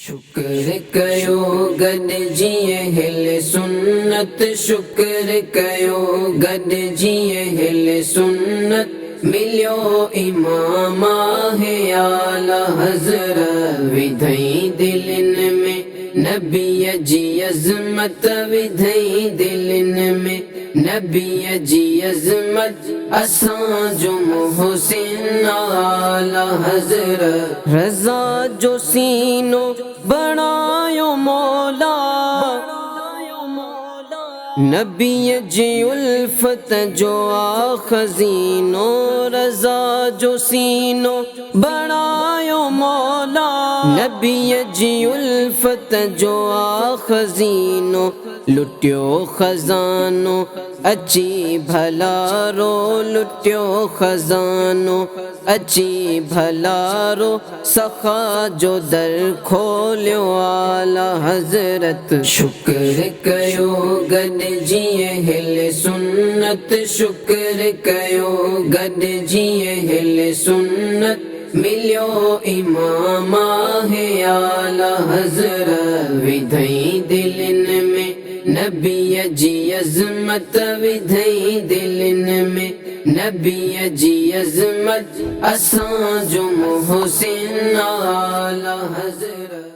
शुक्र कयो गॾिजीअ हिल सुन्नत, शुक्र कयो गॾिजीअ हिल सुन्नत, मिलियो इमाम आहे आला हज़रत, विधई दिलनि में नबीअ जी अज़मत, विधई दिलनि में नबीअ जी अज़मत, असांजो मोहसिन आला हज़रत, रज़ा जो सीनो बणायो मौला, नबीअ जी उल्फत जो आ खज़ीनो, रज़ा जो सीनो बणायो मौला, नबीअ जी उल्फत जो आ खज़ीनो, लुटियो खज़ानो अची भला रो, लुटियो खज़ानो अची भला रो, सखा जो दर खोलियो आला हज़रत, शुक्र कयो गॾिजीअ हिल सुन्नत, शुक्र कयो गॾिजीअ हिल सुन्नत, मिलियो इमाम आहे आला हज़रत, विधई दिलनि में नबीअ जी अज़मत, विधई दिलनि में नबीअ जी अज़मत, असांजो मोहसिन आला हज़रत।